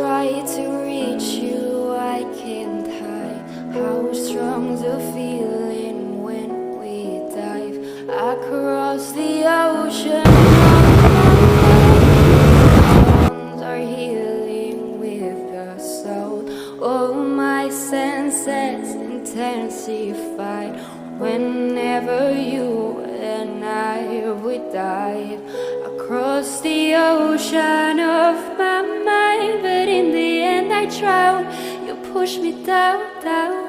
try to reach you, I can't hide how strong the feeling when we dive across the ocean. Bones are healing with the soul. All my senses intensified whenever you and I would dive across the ocean of my mind. But in the end I drown. You push me down, down.